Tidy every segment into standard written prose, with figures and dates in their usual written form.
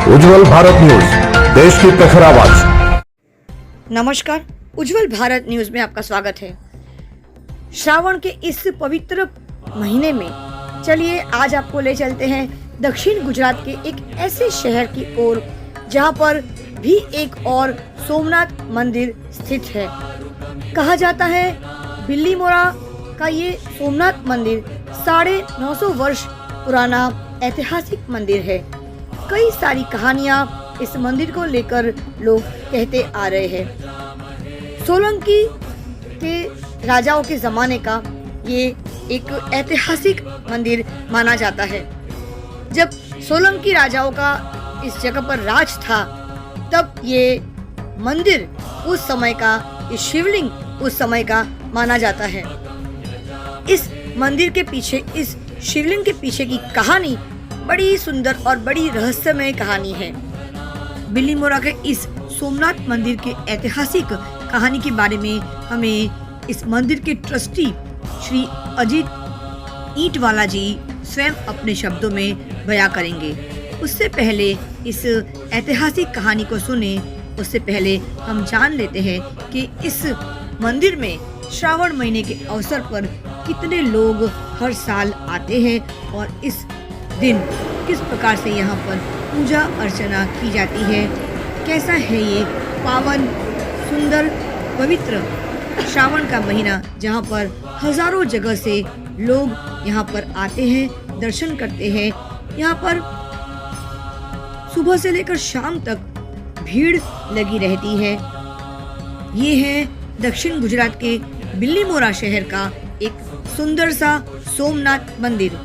उज्जवल Bharat news, देश की प्रखर आवाज। नमस्कार, उज्जवल भारत न्यूज में आपका स्वागत है। श्रावण के इस पवित्र महीने में चलिए आज आपको ले चलते हैं दक्षिण गुजरात के एक ऐसे शहर की ओर जहां पर भी एक और सोमनाथ मंदिर स्थित है। कहा जाता है बिल्लीमोरा का ये सोमनाथ मंदिर 950 वर्ष पुराना ऐतिहासिक मंदिर है। कई सारी कहानियां इस मंदिर को लेकर लोग कहते आ रहे हैं। सोलंकी के राजाओं के जमाने का ये एक ऐतिहासिक मंदिर माना जाता है। जब सोलंकी राजाओं का इस जगह पर राज था तब ये मंदिर उस समय का, ये शिवलिंग उस समय का माना जाता है। इस मंदिर के पीछे, इस शिवलिंग के पीछे की कहानी बड़ी सुंदर और बड़ी रहस्यमय कहानी है। बिल्लीमोरा के इस सोमनाथ मंदिर के ऐतिहासिक कहानी के बारे में हमें इस मंदिर के ट्रस्टी श्री अजीत ईंटवाला जी स्वयं अपने शब्दों में बयां करेंगे। उससे पहले इस ऐतिहासिक कहानी को सुने, उससे पहले हम जान लेते हैं कि इस मंदिर में श्रावण महीने के अवसर पर कितने लोग हर साल आते हैं और इस दिन किस प्रकार से यहाँ पर पूजा अर्चना की जाती है। कैसा है ये पावन, सुंदर, पवित्र श्रावण का महीना जहाँ पर हजारों जगह से लोग यहाँ पर आते हैं, दर्शन करते हैं। यहाँ पर सुबह से लेकर शाम तक भीड़ लगी रहती है। ये है दक्षिण गुजरात के बिल्लीमोरा शहर का एक सुंदर सा सोमनाथ मंदिर।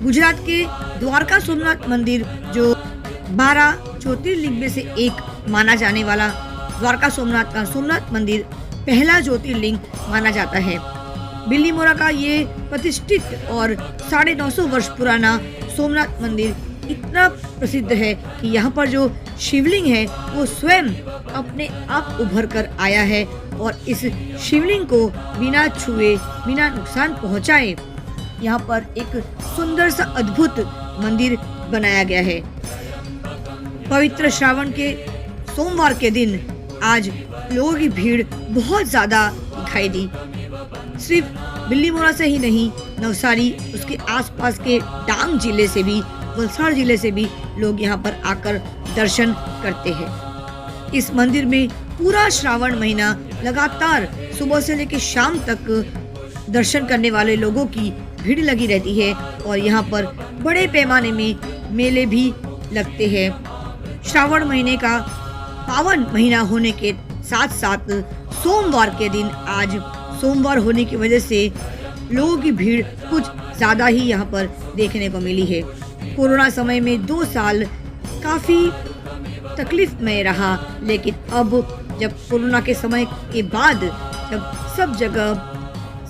गुजरात के द्वारका सोमनाथ मंदिर जो 12 ज्योतिर्लिंग में से एक माना जाने वाला द्वारका सोमनाथ का सोमनाथ मंदिर पहला ज्योतिर्लिंग माना जाता है। बिल्लीमोरा का ये प्रतिष्ठित और 950 वर्ष पुराना सोमनाथ मंदिर इतना प्रसिद्ध है कि यहाँ पर जो शिवलिंग है वो स्वयं अपने आप उभर कर आया है और इस शिवलिंग को बिना छुए, बिना नुकसान पहुँचाए यहाँ पर एक सुंदर सा अद्भुत मंदिर बनाया गया है। पवित्र श्रावण के सोमवार के दिन आज लोगों की भीड़ बहुत ज्यादा दिखाई दी। सिर्फ बिल्लीमोरा से ही नहीं, नवसारी, उसके आसपास के डांग जिले से भी, वलसाड़ जिले से भी लोग यहाँ पर आकर दर्शन करते हैं। इस मंदिर में पूरा श्रावण महीना लगातार सुबह से लेकर शाम तक दर्शन करने वाले लोगों की भीड़ लगी रहती है और यहाँ पर बड़े पैमाने में मेले भी लगते हैं। श्रावण महीने का पावन महीना होने के साथ साथ सोमवार के दिन आज सोमवार होने की वजह से लोगों की भीड़ कुछ ज्यादा ही यहाँ पर देखने को मिली है। कोरोना समय में 2 साल काफी तकलीफमय रहा, लेकिन अब जब कोरोना के समय के बाद जब सब जगह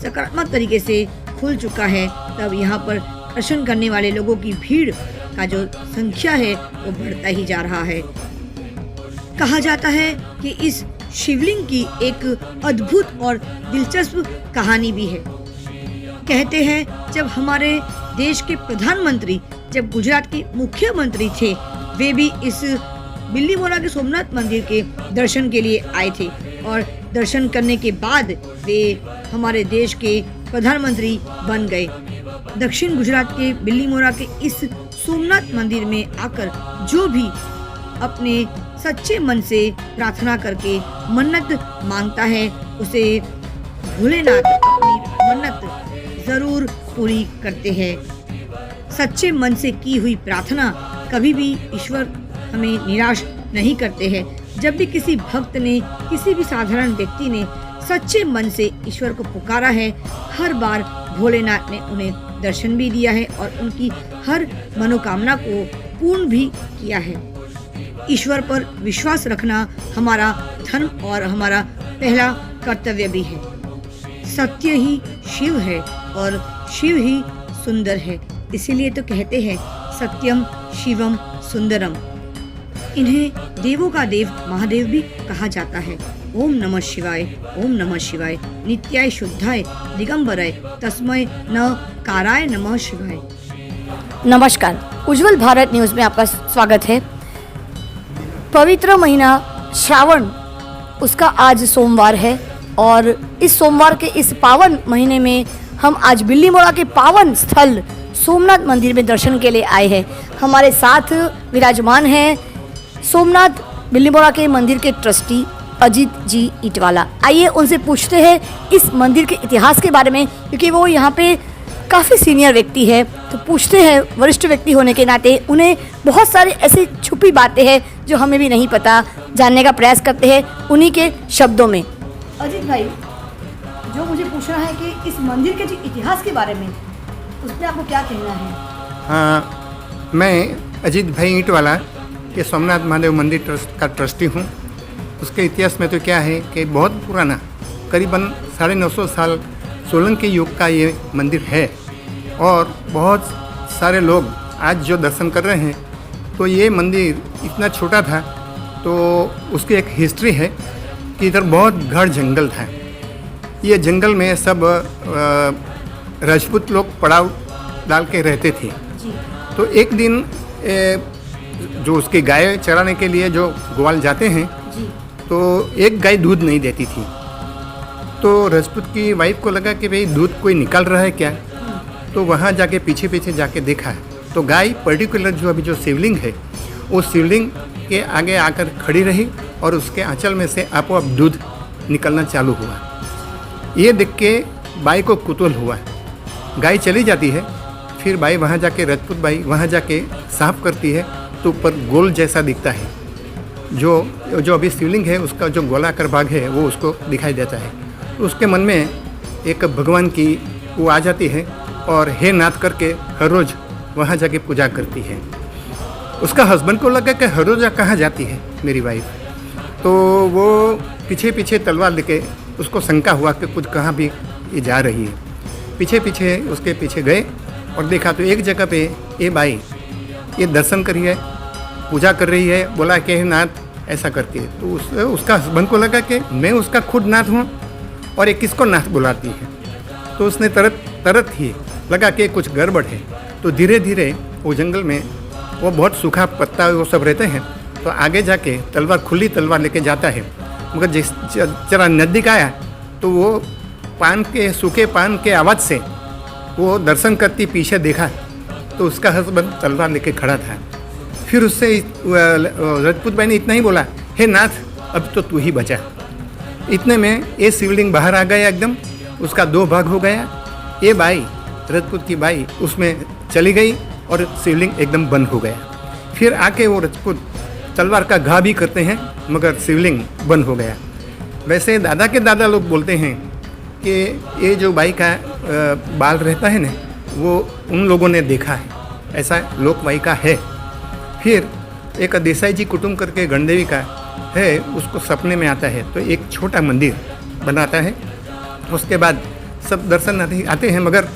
सकारात्मक तरीके से खुल चुका है तब यहाँ पर दर्शन करने वाले लोगों की भीड़ का जो संख्या है वो बढ़ता ही जा रहा है। कहा जाता है कि इस शिवलिंग की एक अद्भुत और दिलचस्प कहानी भी है। कहते हैं जब हमारे देश के प्रधानमंत्री, जब गुजरात के मुख्यमंत्री थे, वे भी इस बिल्लीमोरा के सोमनाथ मंदिर के दर्शन के लिए आए थे और दर्शन करने के बाद वे हमारे देश के प्रधानमंत्री बन गए। दक्षिण गुजरात के बिल्लीमोरा के इस सोमनाथ मंदिर में आकर जो भी अपने सच्चे मन से प्रार्थना करके मन्नत मांगता है उसे भोलेनाथ अपनी मन्नत जरूर पूरी करते हैं। सच्चे मन से की हुई प्रार्थना कभी भी ईश्वर हमें निराश नहीं करते हैं। जब भी किसी भक्त ने, किसी भी साधारण व्यक्ति ने सच्चे मन से ईश्वर को पुकारा है, हर बार भोलेनाथ ने उन्हें दर्शन भी दिया है और उनकी हर मनोकामना को पूर्ण भी किया है। ईश्वर पर विश्वास रखना हमारा धर्म और हमारा पहला कर्तव्य भी है। सत्य ही शिव है और शिव ही सुंदर है, इसीलिए तो कहते हैं सत्यम शिवम सुंदरम। इन्हें देवों का देव महादेव भी कहा जाता है। ओम नमः शिवाय, ओम नमः शिवाय, नित्याय शुद्धाय दिगंबराय तस्मै न काराय नमः शिवाय। नमस्कार, उज्जवल भारत न्यूज में आपका स्वागत है। पवित्र महीना श्रावण उसका आज सोमवार है और इस सोमवार के इस पावन महीने में हम आज बिल्लीमोड़ा के पावन स्थल सोमनाथ मंदिर में दर्शन के लिए आए हैं। हमारे साथ विराजमान हैं सोमनाथ बिल्लीमोड़ा के मंदिर के ट्रस्टी अजीत जी ईटवाला। आइए उनसे पूछते हैं इस मंदिर के इतिहास के बारे में, क्योंकि वो यहाँ पे काफ़ी सीनियर व्यक्ति है। तो पूछते हैं, वरिष्ठ व्यक्ति होने के नाते उन्हें बहुत सारी ऐसी छुपी बातें हैं जो हमें भी नहीं पता, जानने का प्रयास करते हैं उन्हीं के शब्दों में। अजीत भाई, जो मुझे पूछना है कि इस मंदिर के जो इतिहास के बारे में, उसमें आपको क्या कहना है? हाँ, मैं अजीत भाई ईंटवाला के सोमनाथ महादेव मंदिर ट्रस्ट का ट्रस्टी हूँ। उसके इतिहास में तो क्या है कि बहुत पुराना, करीबन 950 साल सोलंकी युग का ये मंदिर है और बहुत सारे लोग आज जो दर्शन कर रहे हैं। तो ये मंदिर इतना छोटा था तो उसकी एक हिस्ट्री है कि इधर बहुत घना जंगल था। ये जंगल में सब राजपूत लोग पड़ाव डाल के रहते थे। तो एक दिन जो उसकी गाय चराने के लिए जो ग्वाल जाते हैं, तो एक गाय दूध नहीं देती थी। तो राजपूत की वाइफ को लगा कि भाई दूध कोई निकाल रहा है क्या। तो वहाँ जाके पीछे पीछे जाके देखा है तो गाय पर्टिकुलर जो अभी जो शिवलिंग है, वो शिवलिंग के आगे आकर खड़ी रही और उसके आंचल में से आपो आप दूध निकलना चालू हुआ। ये देख के बाई को कुतूहल हुआ। गाय चली जाती है, फिर बाई वहाँ जाके राजपूत बाई वहाँ जाके साफ करती है तो ऊपर गोल जैसा दिखता है। जो अभी शिवलिंग है उसका जो गोलाकार भाग है वो उसको दिखाई देता है। तो उसके मन में एक भगवान की वो आ जाती है और हे नाथ करके हर रोज़ वहाँ जाके पूजा करती है। उसका हस्बैंड को लगा कि हर रोज़ कहाँ जाती है मेरी वाइफ। तो वो पीछे पीछे तलवार लेके उसको शंका हुआ कि कुछ कहाँ भी ये जा रही है। पीछे पीछे उसके पीछे गए और देखा तो एक जगह पे ये बाई ये दर्शन करी है, पूजा कर रही है। बोला कि हे नाथ ऐसा करती है। तो उसका हस्बैंड को लगा कि मैं उसका खुद नाथ हूँ और ये किसको नाथ बुलाती है। तो उसने तरत ही लगा कि कुछ गड़बड़ है। तो धीरे धीरे वो जंगल में वो बहुत सूखा पत्ता वो सब रहते हैं, तो आगे जाके तलवार खुली तलवार लेके जाता है। मगर जिस जरा नज़दीक आया तो वो सूखे पान के आवाज़ से वो दर्शन करती पीछे देखा तो उसका हस्बैंड तलवार लेके खड़ा था। फिर उससे राजपूत भाई ने इतना ही बोला, हे नाथ अब तो तू ही बचा। इतने में ये शिवलिंग बाहर आ गया, एकदम उसका 2 भाग हो गया। ये बाई राजपूत की बाई उसमें चली गई और शिवलिंग एकदम बंद हो गया। फिर आके वो राजपूत तलवार का घा भी करते हैं मगर शिवलिंग बंद हो गया। वैसे दादा के दादा लोग बोलते हैं कि ये जो बाई का बाल रहता है ना, वो उन लोगों ने देखा है, ऐसा लोकवायिका है। फिर एक देसाई जी कुटुंब करके गणदेवी का है, उसको सपने में आता है तो एक छोटा मंदिर बनाता है। उसके बाद सब दर्शन आते हैं, मगर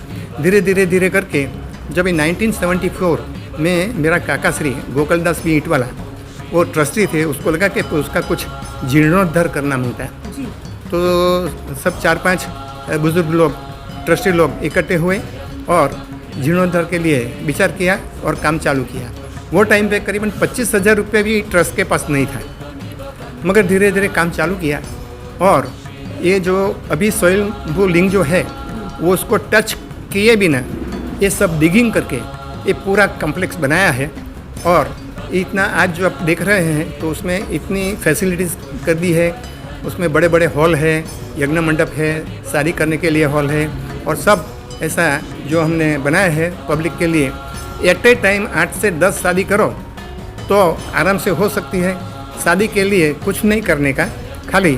धीरे करके जब 1974 में मेरा काका श्री गोकुलदास बी ईंटवाला वो ट्रस्टी थे, उसको लगा कि उसका कुछ जीर्णोद्धार करना मिलता है। तो सब 4-5 बुजुर्ग लोग ट्रस्टी लोग इकट्ठे हुए और जीर्णोद्धार के लिए विचार किया और काम चालू किया। वो टाइम पे करीबन 25,000 रुपये भी ट्रस्ट के पास नहीं था, मगर धीरे धीरे काम चालू किया। और ये जो अभी स्वयंभू लिंग जो है वो उसको टच किए बिना ये सब डिगिंग करके ये पूरा कम्प्लेक्स बनाया है। और इतना आज जो आप देख रहे हैं तो उसमें इतनी फैसिलिटीज़ कर दी है। उसमें बड़े बड़े हॉल है, यज्ञ मंडप है, शादी करने के लिए हॉल है और सब ऐसा जो हमने बनाया है पब्लिक के लिए। एट ए टाइम 8 से 10 शादी करो तो आराम से हो सकती है। शादी के लिए कुछ नहीं करने का, खाली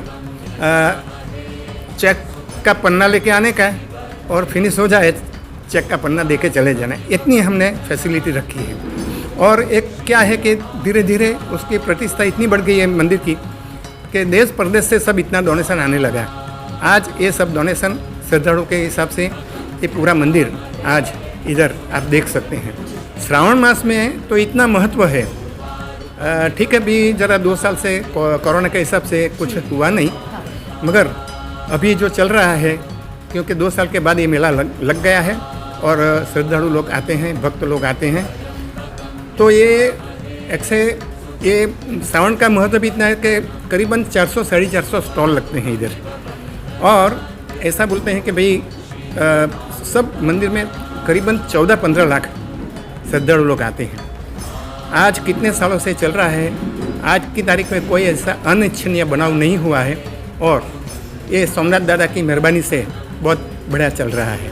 चेक का पन्ना लेके आने का और फिनिश हो जाए चेक का पन्ना देके चले जाना। इतनी हमने फैसिलिटी रखी है। और एक क्या है कि धीरे धीरे उसकी प्रतिष्ठा इतनी बढ़ गई है मंदिर की कि देश प्रदेश से सब इतना डोनेशन आने लगा। आज ये सब डोनेशन श्रद्धालुओं के हिसाब से ये पूरा मंदिर आज इधर आप देख सकते हैं। श्रावण मास में तो इतना महत्व है। ठीक है, अभी ज़रा 2 साल से कोरोना के हिसाब से कुछ हुआ नहीं, मगर अभी जो चल रहा है, क्योंकि 2 साल के बाद ये मेला लग गया है और श्रद्धालु लोग आते हैं, भक्त लोग आते हैं। तो ये ये सावन का महत्व भी इतना है कि करीबन 400 साढ़े 400 स्टॉल लगते हैं इधर। और ऐसा बोलते हैं कि भाई सब मंदिर में करीबन 14-15 लाख श्रद्धालु लोग आते हैं। आज कितने सालों से चल रहा है, आज की तारीख में कोई ऐसा अनिच्छनीय बनाव नहीं हुआ है और ये सोमनाथ दादा की मेहरबानी से बहुत बढ़िया चल रहा है।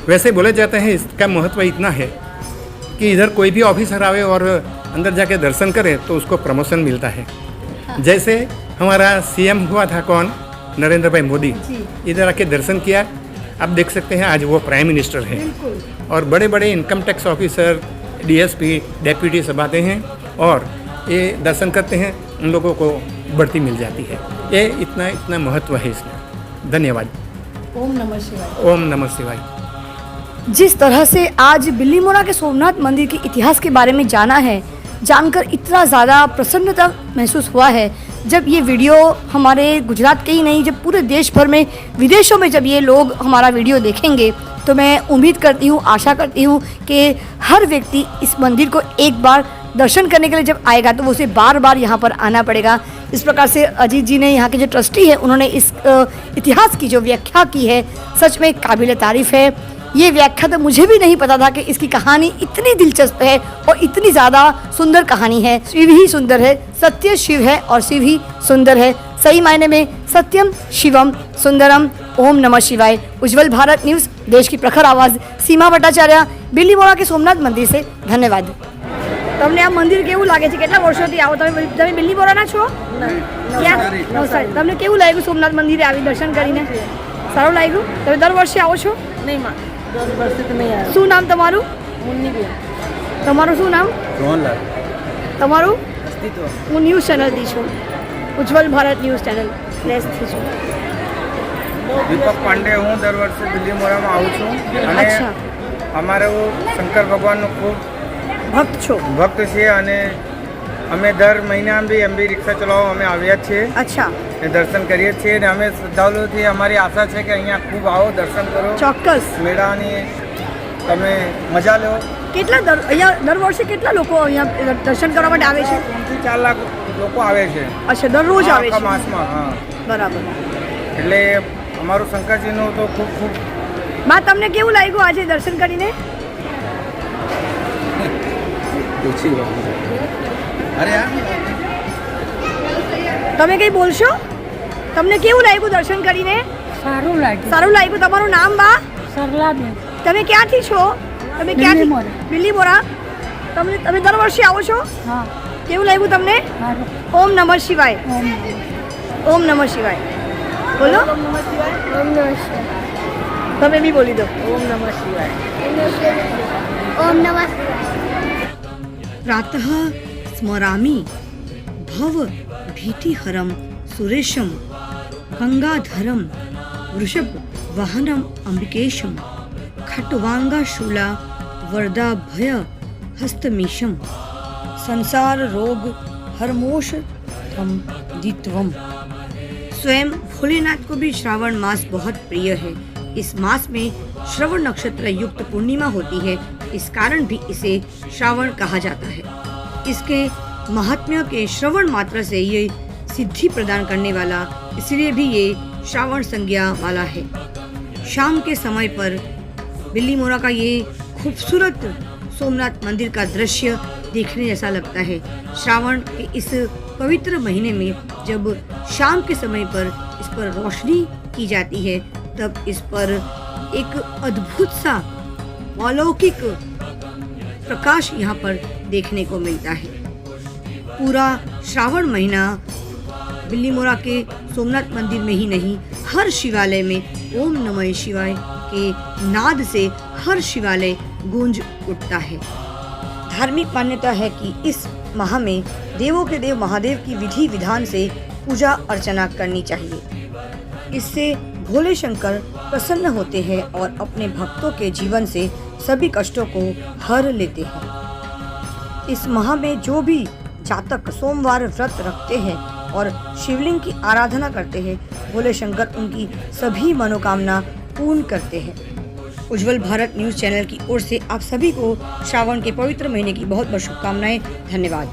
वैसे बोले जाते हैं इसका महत्व इतना है कि इधर कोई भी ऑफिसर आवे और अंदर जाके दर्शन करे तो उसको प्रमोशन मिलता है। जैसे हमारा सीएम हुआ था कौन, नरेंद्र भाई मोदी, इधर आके दर्शन किया, आप देख सकते हैं आज वो प्राइम मिनिस्टर हैं। और बड़े बड़े income tax officer, DSP, deputy सब आते हैं और ये दर्शन करते हैं, उन लोगों को बढ़ती मिल जाती है। ये इतना महत्व है इसमें। धन्यवाद। ओम नमः शिवाय। ओम नमः शिवाय। जिस तरह से आज बिल्लीमोरा के सोमनाथ मंदिर के इतिहास के बारे में जाना है, जानकर इतना ज़्यादा प्रसन्नता महसूस हुआ है। जब ये वीडियो हमारे गुजरात के ही नहीं, जब पूरे देश भर में, विदेशों में जब ये लोग हमारा वीडियो देखेंगे तो मैं उम्मीद करती हूँ, आशा करती हूँ कि हर व्यक्ति इस मंदिर को एक बार दर्शन करने के लिए जब आएगा तो उसे बार बार यहाँ पर आना पड़ेगा। इस प्रकार से अजीत जी ने, यहाँ के जो ट्रस्टी है, उन्होंने इस इतिहास की जो व्याख्या की है, सच में काबिल तारीफ़ है। ये व्याख्या तो मुझे भी नहीं पता था कि इसकी कहानी इतनी दिलचस्प है और इतनी ज़्यादा सुंदर कहानी है। शिव ही सुंदर है, सत्य शिव है और शिव ही सुंदर है। सही मायने में सत्यम शिवम सुंदरम। ओम नमः शिवाय। उज्जवल भारत न्यूज़, देश की प्रखर आवाज़, सीमा भट्टाचार्य, बिल्लीमोरा के सोमनाथ मंदिर से धन्यवाद। તમને આ મંદિર કેવું લાગે છે? કેટલા વર્ષોથી આવો તમે બિલ્લીમોરાના છો? ક્યાં નવસારી? તમને કેવું લાગ્યું સોમનાથ મંદિરે આવી દર્શન કરીને? સારું લાગ્યું? તમે દર વર્ષે આવો છો? નહીં માં, દર વર્ષે તો નહીં આવ્યો. શું નામ તમારું? મુન્નીબેન તમારું શું નામ? રોહનલાલ તમારું? અસ્તિત્વ. હું ન્યૂઝ ચેનલથી છું, ઉજ્જવલ ભારત ન્યૂઝ ચેનલ પ્લેસથી છું. દીપક પાંડે, હું દર વર્ષે બિલ્લીમોરામાં આવું છું અને અચ્છા, અમારો શંકર ભગવાનનો ખૂબ ભક્ત છો? ભક્ત છે અને અમે દર મહિનામાં બી એમ બી રિક્ષા ચલાવવા અમે આવ્યા જ છીએ અચ્છા, ને દર્શન કરીએ જ છીએ અને અમે શ્રદ્ધાળુઓથી અમારી આશા છે કે અહીંયા ખૂબ આવો, દર્શન કરો, ચોક્કસ. મેળાની તમે મજા લો. કેટલા અહીંયા દર વર્ષે કેટલા લોકો અહીંયા દર્શન કરવા માટે આવે છે? 3 થી 4 લાખ લોકો આવે છે અચ્છા, દરરોજ આવે આખા છે? માસમાં. હા, બરાબર. એટલે અમારું શંકરજીનું તો ખૂબ ખૂબ. બા, તમને કેવું લાગ્યું આજે દર્શન કરીને? તમે કઈ બોલશો? તમને કેવું લાગ્યું દર્શન કરીને? સારું લાગ્યું. સારું લાગ્યું. તમારું નામ બા? સરલાબેન. તમે ક્યાંથી છો? તમે ક્યાંથી? બિલ્લીમોરા. બિલ્લીમોરા. તમે દર વર્ષે આવો છો? હા, કેવું લાગ્યું તમને? સારું. ઓમ નમઃ શિવાય. ઓમ ઓમ નમઃ શિવાય. બોલો. ઓમ નમઃ શિવાય. તમે બી બોલી દો. ઓમ નમઃ શિવાય. ओम नमः। प्रातः स्मरामि भव भीतिहरं सुरेशं गंगाधरं वृषभ वाहनम अंबिकेशम खट्वांगाशूला वरदाभय हस्तमीशम संसार रोग हरमोष थम दित्वम। स्वयं भोलेनाथ को भी श्रावण मास बहुत प्रिय है। इस मास में श्रवण नक्षत्र युक्त पूर्णिमा होती है, इस कारण भी इसे श्रावण कहा जाता है। इसके महात्म्य के श्रवण मात्र से ये सिद्धि प्रदान करने वाला, इसलिए भी ये श्रावण संज्ञा वाला है। शाम के समय पर बिल्लीमोरा का ये खूबसूरत सोमनाथ मंदिर का दृश्य देखने जैसा लगता है। श्रावण के इस पवित्र महीने में जब शाम के समय पर इस पर रोशनी की जाती है, तब इस पर एक अद्भुत सा अलौकिक प्रकाश यहाँ पर देखने को मिलता है। पूरा श्रावण महीना बिल्लीमोरा के सोमनाथ मंदिर में ही नहीं, हर शिवालय में ओम नमः शिवाय के नाद से हर शिवालय गूंज उठता है। धार्मिक मान्यता है कि इस माह में देवों के देव महादेव की विधि विधान से पूजा अर्चना करनी चाहिए। इससे भोले शंकर प्रसन्न होते हैं और अपने भक्तों के जीवन से सभी कष्टों को हर लेते हैं। इस माह में जो भी जातक सोमवार व्रत रखते हैं और शिवलिंग की आराधना करते हैं, भोले शंकर उनकी सभी मनोकामना पूर्ण करते हैं। उज्जवल भारत न्यूज़ चैनल की ओर से आप सभी को श्रावण के पवित्र महीने की बहुत बहुत शुभकामनाएं। धन्यवाद।